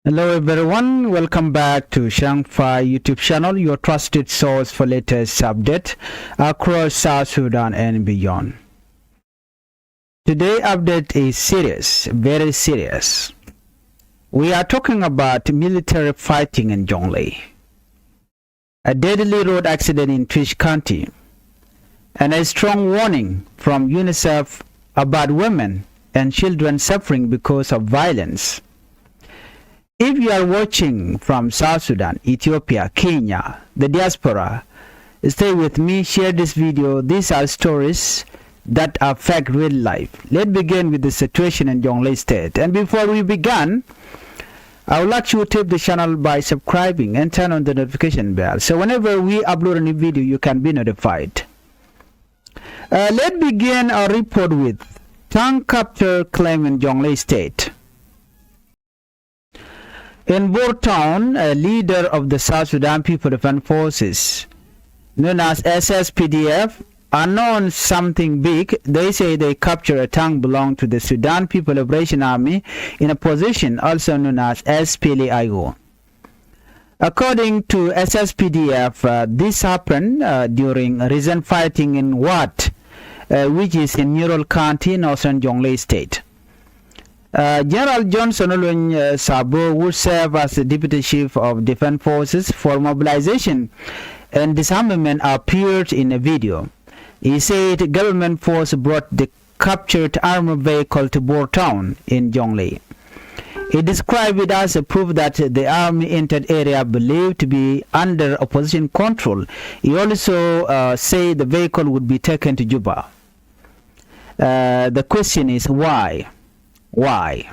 Hello everyone, welcome back to Changfied YouTube channel, your trusted source for latest update across South Sudan and beyond. Today update is serious, very serious. We are talking about military fighting in Jonglei, a deadly road accident in Trish County, and a strong warning from UNICEF about women and children suffering because of violence. If you are watching from South Sudan, Ethiopia, Kenya, the diaspora, stay with me, share this video. These are stories that affect real life. Let's begin with the situation in Jonglei State. And before we begin, I would like you to tap the channel by subscribing and turn on the notification bell. So whenever we upload a new video, you can be notified. Let's begin our report with tank capture claim in Jonglei State. In Bor Town, a leader of the South Sudan People Defense Forces, known as SSPDF, announced something big. They say they captured a tank belonging to the Sudan People Liberation Army in a position also known as SPLA. According to SSPDF, this happened during recent fighting in Wat, which is in Neural County, northern Jonglei State. General Johnson Olun Sabo will serve as the Deputy Chief of Defense Forces for mobilization and disarmament appeared in a video. He said government force brought the captured armored vehicle to Bor Town in Jonglei. He described it as a proof that the army entered area believed to be under opposition control. He also said the vehicle would be taken to Juba. The question is why? Why?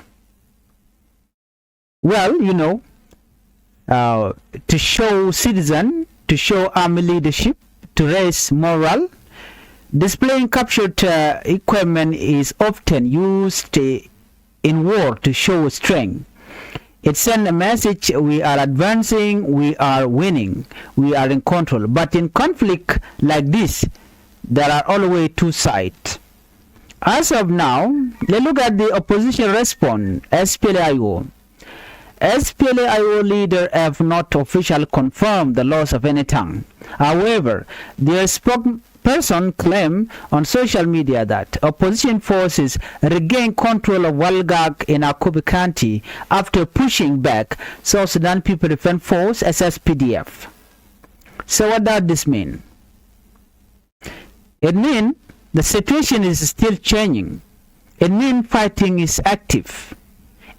Well, you know, to show citizen, to show army leadership, to raise morale. Displaying captured equipment is often used in war to show strength. It sends a message: we are advancing, we are winning, we are in control. But in conflict like this, there are always two sides. As of now, let's look at the opposition response. SPLA. SPLA leader have not officially confirmed the loss of any tank. However, their spokesperson claimed on social media that opposition forces regained control of Walgag in Akubi County after pushing back South Sudan People Defense Force SSPDF. So what does this mean? It means the situation is still changing. It means fighting is active.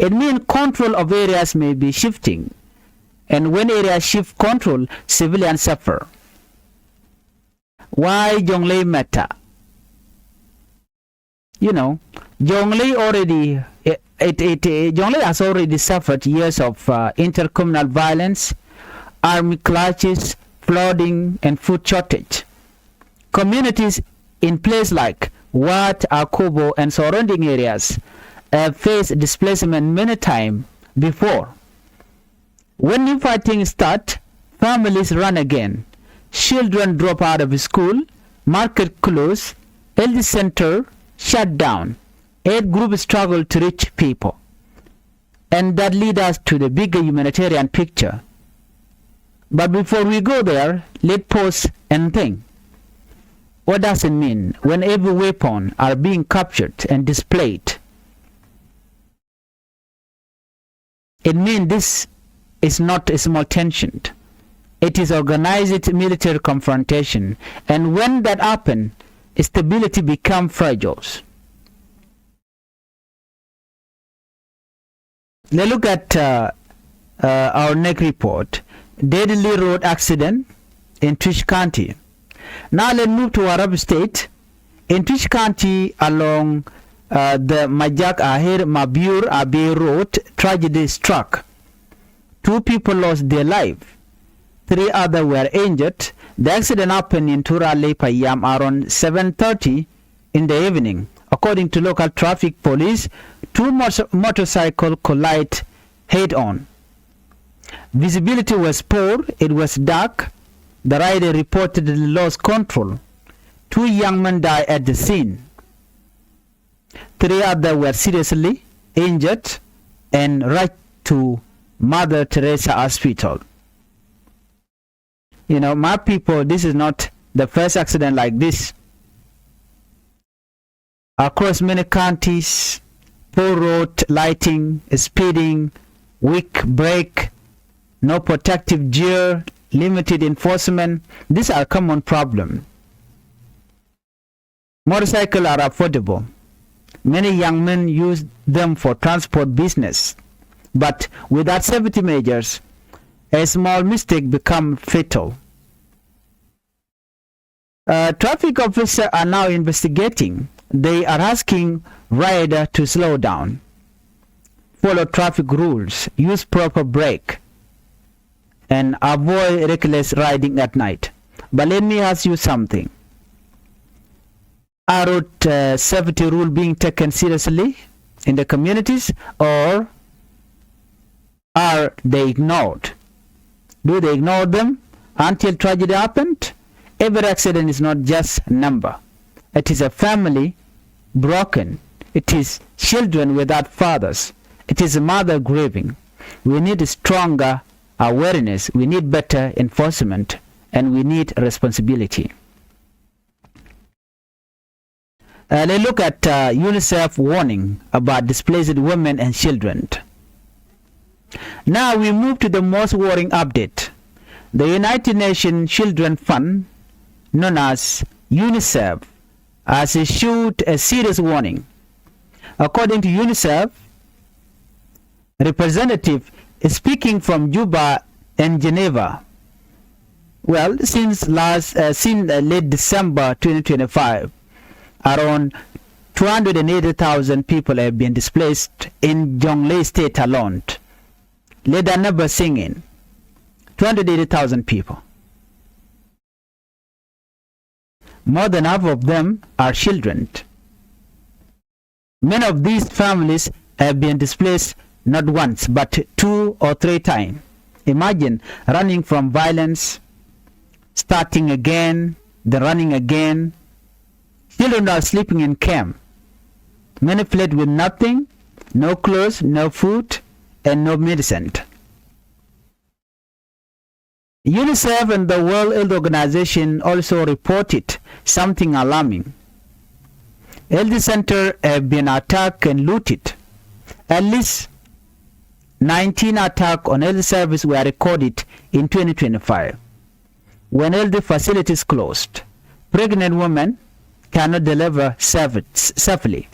It means control of areas may be shifting. And when areas shift control, civilians suffer. Why Jonglei matter? You know, Jonglei already, Jonglei has already suffered years of intercommunal violence, army clashes, flooding, and food shortage. Communities in places like Wat, Akobo, and surrounding areas have faced displacement many times before. When new fighting starts, families run again. Children drop out of school, market close, health center shut down. Aid groups struggle to reach people. And that leads us to the bigger humanitarian picture. But before we go there, let's pause and think. What does it mean when every weapon are being captured and displayed? It means this is not a small tension. It is organized military confrontation, and when that happens, stability becomes fragile. Let's look at our next report. Deadly road accident in Trish County. Now let's move to Arab State. In Trish County, along the Majak Ahir Mabur Abe Road, tragedy struck. 2 people lost their life. 3 others were injured. The accident happened in Turale Payam around 7:30 in the evening. According to local traffic police, 2 motorcycles collided head-on. Visibility was poor. It was dark. The rider reportedly lost control. 2 young men died at the scene. 3 others were seriously injured and rushed to Mother Teresa Hospital. You know, my people, this is not the first accident like this. Across many counties, poor road lighting, speeding, weak brake, no protective gear, limited enforcement. These are common problems. Motorcycles are affordable. Many young men use them for transport business. But without safety measures, a small mistake becomes fatal. Traffic officers are now investigating. They are asking riders to slow down, follow traffic rules, use proper brake, and avoid reckless riding at night. But let me ask you something. Are road safety rules being taken seriously in the communities, or are they ignored? Do they ignore them until tragedy happened? Every accident is not just a number. It is a family broken. It is children without fathers. It is a mother grieving. We need stronger awareness. We need better enforcement. And we need responsibility. Let's look at UNICEF warning about displaced women and children. Now we move to the most worrying update. The United Nations Children's Fund, known as UNICEF, has issued a serious warning. According to UNICEF, representative is speaking from Juba and Geneva. Well, since late December 2025, around 280,000 people have been displaced in Jonglei state alone. Let that number sink in. 280,000 people. More than half of them are children. Many of these families have been displaced not once but 2 or 3 times. Imagine running from violence, starting again, then running again. Children are sleeping in camp. Many fled with nothing, no clothes, no food, and no medicine. UNICEF and the World Health Organization also reported something alarming. Health centers have been attacked and looted. At least 19 attacks on health services were recorded in 2025. When health facilities closed, pregnant women cannot deliver safely.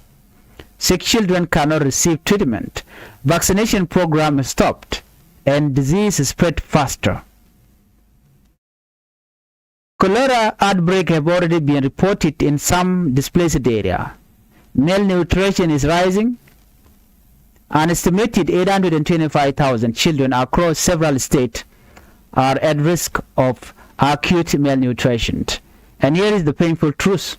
Sick children cannot receive treatment. Vaccination programs stopped, and disease spread faster. Cholera outbreaks have already been reported in some displaced areas. Malnutrition is rising. An estimated 825,000 children across several states are at risk of acute malnutrition. And here is the painful truth.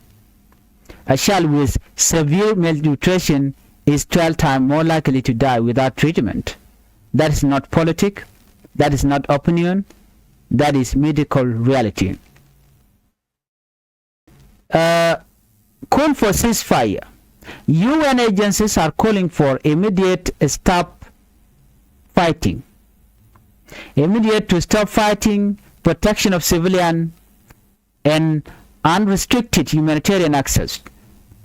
A child with severe malnutrition is 12 times more likely to die without treatment. That is not politics. That is not opinion. That is medical reality. Call for ceasefire. UN agencies are calling for immediate stop fighting. Immediate to stop fighting, protection of civilian, and unrestricted humanitarian access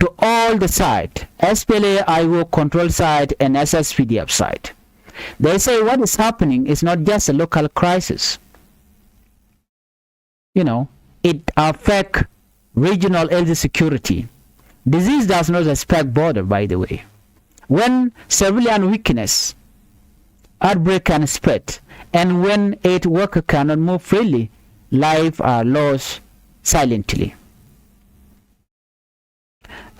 to all the sites, SPLA, IO control site, and SSPDF site. They say what is happening is not just a local crisis. You know, it affects regional health security. Disease does not respect border, by the way. When civilian weakness, outbreak can spread, and when aid workers cannot move freely, lives are lost silently.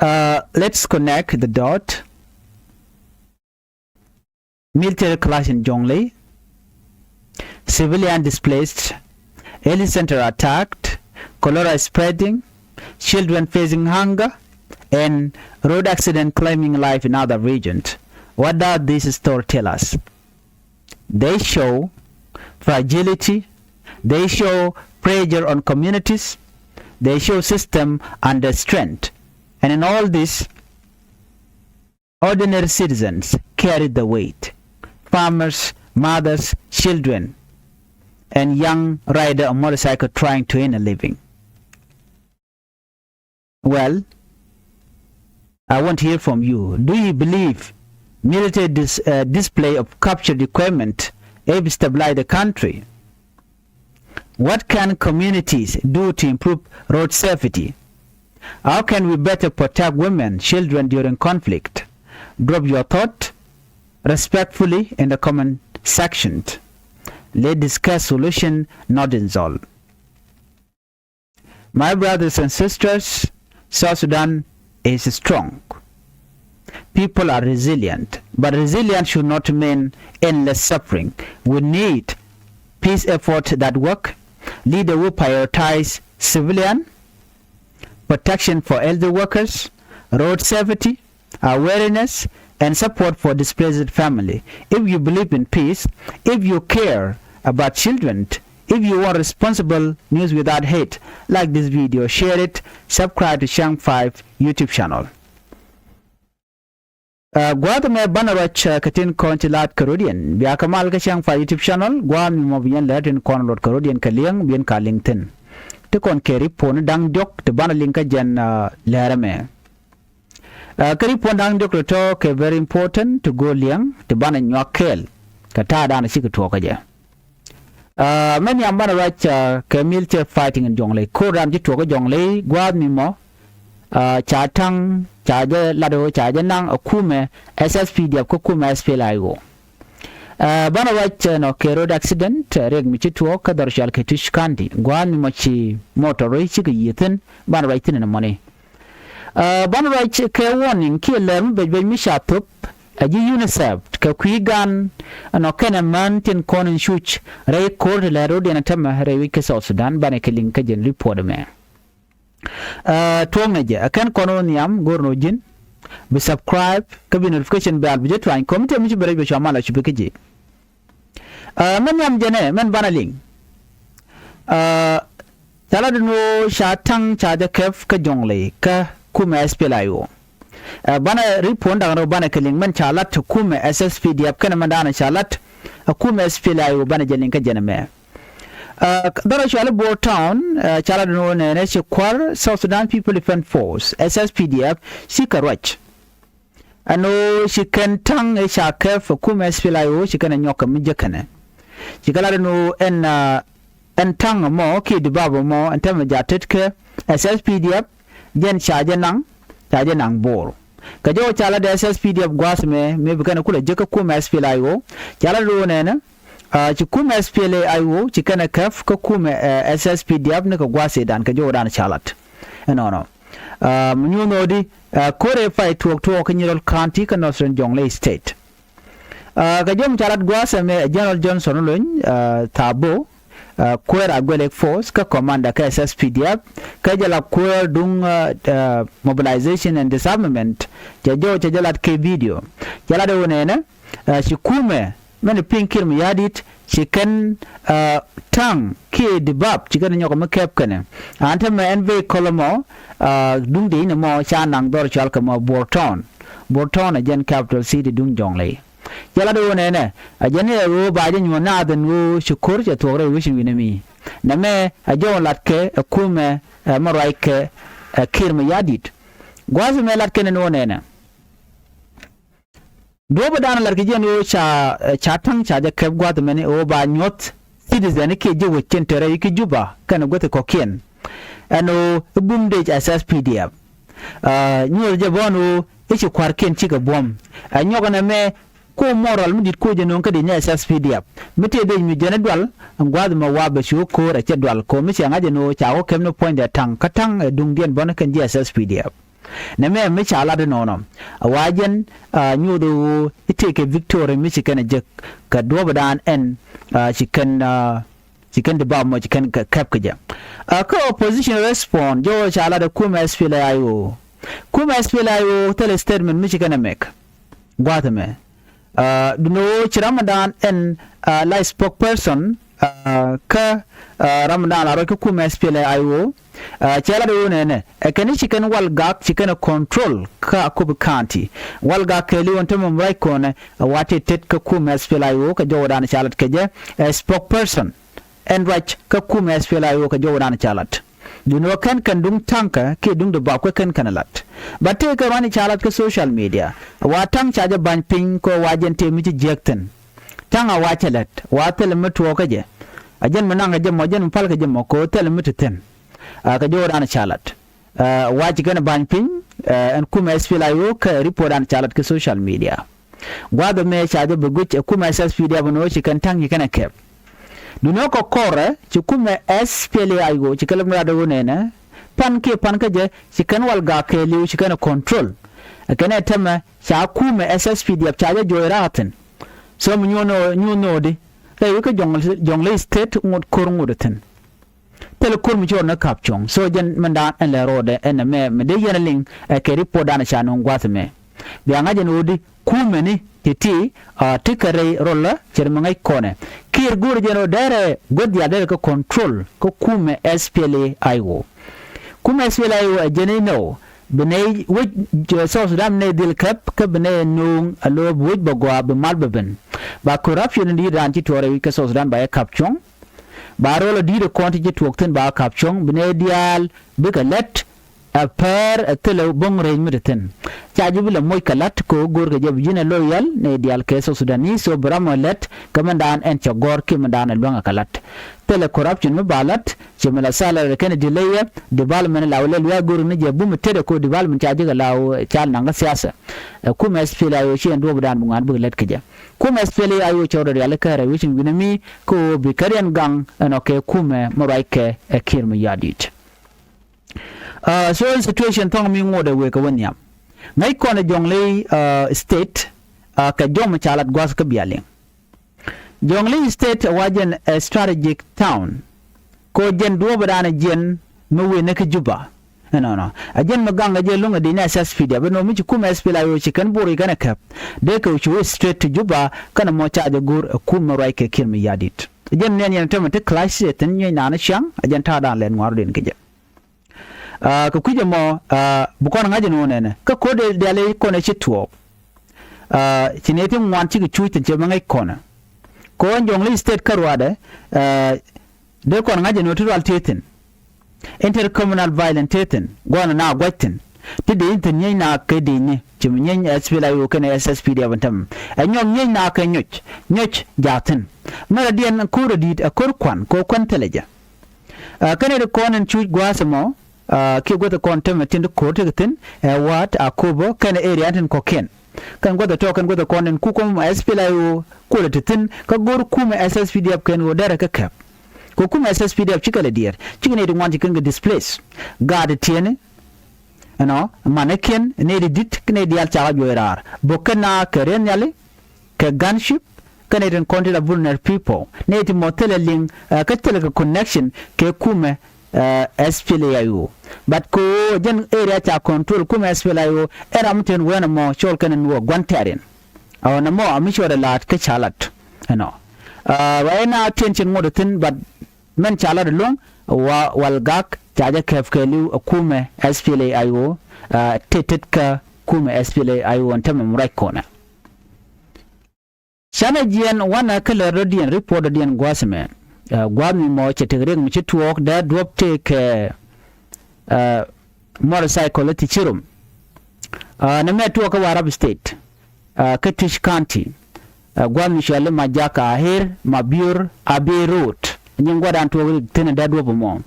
Let's connect the dot. Military clash in Jonglei, civilian displaced, health center attacked, cholera spreading, children facing hunger, and road accident claiming life in other regions. What does this story tell us? They show fragility, they show pressure on communities, they show system under strength. And in all this, ordinary citizens carry the weight. Farmers, mothers, children, and young rider on motorcycle trying to earn a living. Well, I want to hear from you. Do you believe military display of captured equipment will stabilize the country? What can communities do to improve road safety? How can we better protect women, children during conflict? Drop your thought respectfully in the comment section. Let's discuss solution, not insult. My brothers and sisters, South Sudan is strong. People are resilient, but resilience should not mean endless suffering. We need peace efforts that work, leaders who prioritize civilian protection for elder workers, road safety, awareness, and support for displaced family. If you believe in peace, if you care about children, if you want responsible news without hate, like this video, share it, subscribe to Changfied YouTube channel. Guad me banarach katin kontilat Caribbean. Biya kamal ka Changfied YouTube channel. Guad mi mobiyan latin konlot Caribbean kaliang biyan kalingten. Te kon keri pon dang jok te banaling ka jan lerame. Kari pon dang jok to ke very important to go liang te banan nyakel. Kata dana sikutu kaje. Many ambana right ke military fighting in Jonglei. Koram jitu ka Jonglei guad mi mo cha tang cha je lado cha je nang akume SSPDF ko kume SPLA go. Bana right no ke road accident reg mi jitu ka darshal ke tishkandi. Guad mi mo chi motor chi ke yithin bana right tin na money. Bana right ke warning ki lem be mi shatup aji UNICEF ka kwigan no kana man tin konin shuch ray court la road na tama ray ke South Sudan bana ke link ka jen report me tuong je akan kononiam gorno jin be subscribe ka bi notification bell bi jetwan committee mi bere be chamala chi be je man yam jene man bana link tala no shatang cha de kef ka jonglei ka kuma SPLA bana report da bana keling man chalat kume SSPDF kana mandana chalat kume SPLA bana jelin ka jename dara shala Boer town chalat no ne kwar South Sudan People Defense Force SSPDF sikarwach ano shikentang e shakef kume SPLA shikana nyoka mjekane shikala no en tang mo ki dibabo mo antama jatet ke SSPDF jen chaje nang bor kajo chala de SSPDF gwas me bikana kula jeka kuma SPLA chala do nena ci kuma SPLA ci kana kaf ka kuma SSPDF ne ka gwase dan kajo dan chalat no munyo nodi kore fight to Kanyol County ka Northern Jonglei State kajo chalat gwase me General Johnson lon tabo kwera gwelek force ka commander ka SSPDF ka jala kwer dung mobilization and disarmament jajo jalat ke video jala de wonena shikume men pinkir mi yadit chicken tang ke debab chicken nyoko makep kana anta me enve kolomo dung de ne mo chanang dor chal ka mo Borton again capital city dung Jonglei jala do ne ajane ro ba je nyona den ro shukur je tore wishin winami na me ajo latke akume maraike kirma yadit gwazi me latke ne no ne do ba dan larke je no cha tang cha je ke gwad me ne o ba nyot citizen ke je wechen tere yiki juba kana gote kokien ano bumde SSPDF nyo je bonu ichi kwarken chiga bom anyoga na me ko moral midit ko je non ka de nya SSPDF mete de mi jene dwal ngwad ma wabe shu ko ra che dwal ko mi nga je no cha ko kemno point de tang katang dung dien bon kan je SSPDF na me cha ala de nono awajen nyudo iteke victory mi kana je ka do badan en chicken de ba mo chicken kap ka ja ko opposition respond jo cha ala de kuma SPLA kuma SPLA tele statement mi kana mek gwad me no Ramadan and live spokesperson ka Ramadan aro ku kuma SPLA chala do ne kani chicken wal gak chicken control ka ku county wal gak ke li wonto mum right kone wati tet ka ku SPLA yo ka jodan chalat ke je spokesperson and right ka ku SPLA yo ka jodan chalat du no kan dung tanka ke dung do ba ko kan kanalat batte ka wani chalat ka social media wa tang chaja ban ping ko wajente mi jekten tanga wa chalat wa tel mutu ka je ajen mananga je mo jen pal ka je mo ko tel mutu ten ka jodan chalat waji gana ban ping en kuma SPLA yo ka report an chalat ka social media gwado me chaja buguch kuma SSPDF no chi kan tangi kana kep duno ko kore ci kuma SPLA yo ci kalam rada wonena pan ka je ci kan wal ga ke liu ci kan control kana tama cha kuma SSPDF cha je joiraten so mu nyuno de ay ko jonglei state ngot kor ngodaten tel kor mu jona kapchong so jen manda en le rode en me de yeneling ke report an cha non gwatme bi anga je no di kuma ni titi tikare rolla cermangai kone kir gur jeno dere godya dere ko control ko kume SPLA ayo kume SPLA ayo jeni no bene waj South Sudan ne dil kap ka bene nung alo waj bagwa be malbeben ba corruption ndi ranti tore wi ka South Sudan ba kapchong ba rolo di de konti je tuokten ba kapchong bene dial be ka let a per a telo bong re mideten chaji bila moy kalat ko gor ga jab jina loyal ne dial keso Sudani so bramo let kamandan en cha gor ki mandan longa kalat tele corruption me balat chemela sala ken delay development lawle ya gor ne je bum tede ko development chaji ga law chal nanga siasa kuma SPLA yo chi ndo budan bungan bu let kija kuma SPLA ayo chawdo ya le kare wishin binami ko bi karian gang enoke kuma moraike kirmu yadit so situation thong mi ngode we ka wanyam ngai ko na jonglei state ka jom chalat gwas ka bialing jonglei state wajen a strategic town ko jen do badana jen no we ne ka juba no ajen maganga je lunga de na SSPDF no mi kuma SPLA yo chikan bori kana kap de ka uchi straight to juba kana mo cha de gur kuma rai ke kirmi yadit jen ne ne tema te clash ten ne na na shang ajen ta dan len ngwar den ke ka kuje mo bukon ngaje no ne ka ko de dale ko ne chitwo chineti mwan chi chu tin che mangai kona ko jonglei state karwade de ko ngaje no tural tetin intercommunal violent tetin gona na gwatin ti de tin nyai na ka de ne chim nyai SPLA yo kana SSPDF tam anyom nyai na ka nyoch jatin mara dien ko rodit akor kwan ko kwan teleja kana de konen chu gwasamo ki gota kontem tin ko tetin wat akobo kana area tin koken kan gota token gota konen ku ko SPLA yo ko tetin ka gor kuma SSPDF kan wo dara ka kap ko kuma SSPDF chikale dier chikene de wanti kan displaced gade tiene maneken ne dit kne dial chawa joirar bokana karen yale ka gunship kana den content of vulnerable people ne ti motele link ka tele connection ke kuma SPLA yo but ko jen area cha control kuma SPLA yo era mten wena mo chol kan no gwantaren na mo amishore lat ka chalat wayna tension modatin but men chalat long walgak chaja kefkelu kuma SPLA ayo tetetka kuma SPLA ayo ntama murakona shana jien wana kala rodian report rodian gwasme gwami mo chetegre mu chitwok da drop take motorcycle tichirum na metwo ka warab state katish county gwami shale majaka ahir mabur abe road nyingwada nto tene da drop mo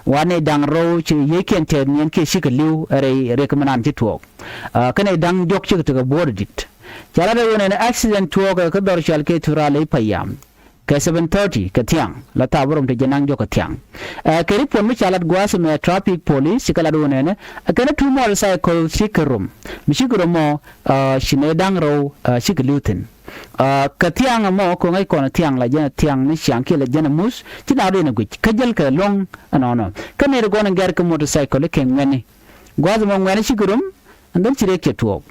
wane dang ro chi yeken te nyen ke shikaliu re recommend chitwok kana dang jok chik to board dit chala de wona accident twok ka dor shal ke turale payam ke 7:30 ka tiang la taburum te janang jo ka tiang ke report mi chalat gwas me traffic police kala do ne kana two motorcycle shikarum mi shikarum mo shine dang ro shiklutin ka tiang mo ko ngai ko tiang la jena tiang ni siang ke la jena mus ti da de na guch ka jel ka long no ka ne go na gar ka motorcycle ke ngani gwas mo ngani shikarum andan chire ke tuok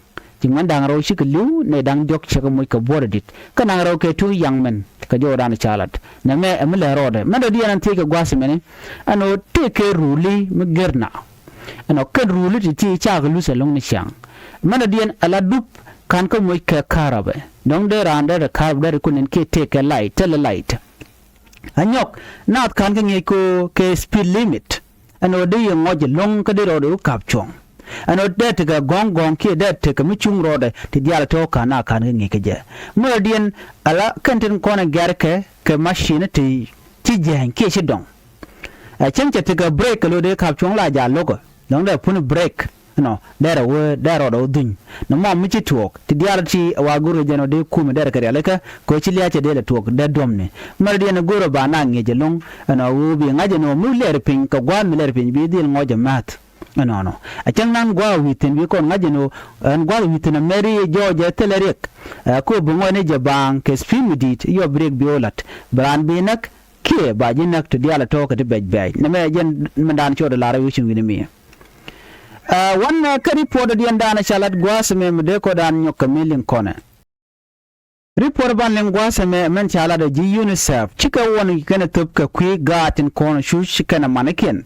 man dang ro shi lu ne dang jok che ko moy ka boradit ka nang ro ke tu yang men ka jo dan chalat na me amle rode man do dian te ka gwase mene ano te ke ruli mgerna ano ke ruli ti cha ga lu se long ni chang man do dian ala dup kan ko moy ka karabe dong de randa de karab de kunen ke te ke light tele light anyok nat kan ke ko ke speed limit ano de yo ngoj long ka de ro kap chong ano det ga gong ke det ke mi chung rode ti diala to kana kan ngi ke je mo dien ala kantin kona garke ke machine ti jen ke shi dong a chen che te ga break lo de kap chung la ja logo dong de pun break no dera we dera do dun no mo mi ti tuok ti diala ti wa guru je no de ku mi dera kare alaka ko chi liya che de tuok de domne mo dien guru ba na ngi je long ano u bi ngaje no mu ler pin ka gwa mi ler pin bi dil ngoje mat no a chang nan gwa witin bi kon ngajeno an gwa witin meri joje telerek ko bungo ne je bang ke spimidit yo break biolat bran binak ke ba jinak to diala to ka te bej na me jen mandan chodo lara wishin wini mi wan ka report di andana chalat gwa se me de ko dan nyok milin kone report ban lengwa same men chala da ji UNICEF chika woni kana tupka kwi gatin kono shu shikana manakin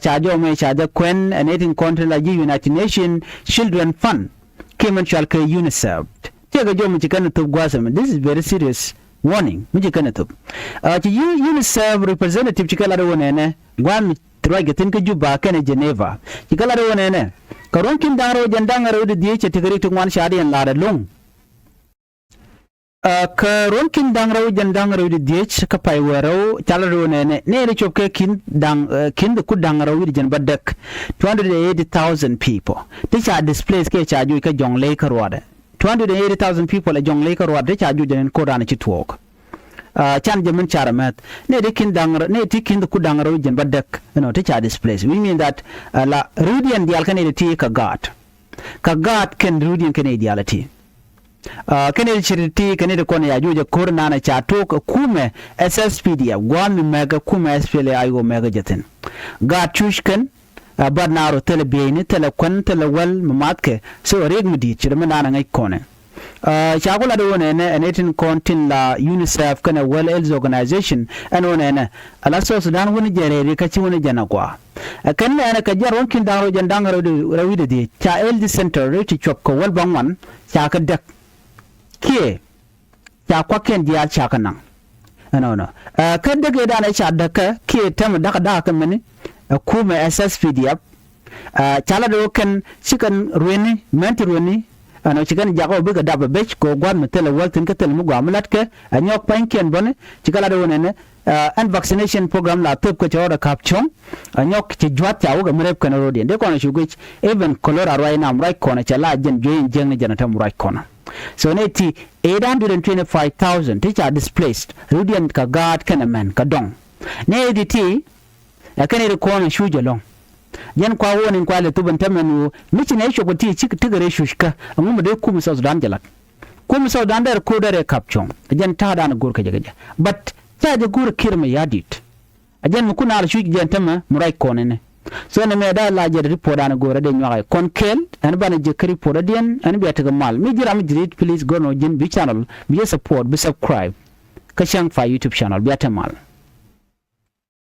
chajo me chaja kwen anetin kontra la ji United Nation Children Fund kemen chalka UNICEF chega jo me chikana tupgwa same this is very serious warning me chikana tup chi UNICEF representative chikala da wonene gwan tragetin ka juba kana Geneva chikala da wonene karonkin daro jandanga ro de die chetigari tungwan shadi en la da long ka ronkin dang raw jandang raw di diech ka pay wero chalaro ne ri chopke kin the ku dang raw di jan badak 280,000 people they are displaced ke chaju ka Jonglei ka rwada 280,000 people a Jonglei ka rwada chaju janen ko ran chi tuok chan jamin charamat ne ri kin dang ne ti kin the ku dang raw jan badak they are displaced we mean that la rudian dial kan ti ka gat ken rudian kan ideality kene chiriti kene de kone ya juje korna na chatok kume SSPDF gwami mega kume SPLA ayo mega jatin ga chushken badnaro tele beini tele kon tele wal mamatke so reg mudi chirma nana ngai kone chagula do ne enetin kontin la UNICEF kana well health organization an wona ne ala so Sudan woni jerere ka ci woni janagwa kan ne ka jar wonkin daro jandangaro rawide de cha health center reti chop ko wal bangwan cha ka dak ke ya kwaken dia chaka nan no kan daga da na cha daka ke tam daka kan mani kuma SSPDF chala do kan cikan ruweni menti ruweni ano cikan jago biga daba bech ko gwan metele waltin ka tel mu gwamlat ke anyok panken bone cikala do ne and vaccination program la top ko chora kapchong anyok ci jwat ya uga mrep kan rodien de kono shugich even kolora roi na mrai kono chala jen join jeng janata mrai kono so neti 825,000 teacher displaced rudian ka guard kana man ka dong ne editi yakane ri kono shuje long jan kwa woni kwa le tuban tamanu mici ne shogo ti cik tigare shushka amma de kuma South Sudan jalat kuma South Sudan der ko dare kapchong jan ta da na gurka jaga but ta da gur kirma yadit ajan mu kuna al shuji jan tama murai kono ne so ne me da la je report ana gore de nyaay kon kel an bana je kri report den an biya taga mal mi jira mi jrit please go no jin bi channel bi support bi subscribe ka Changfied YouTube channel biya ta mal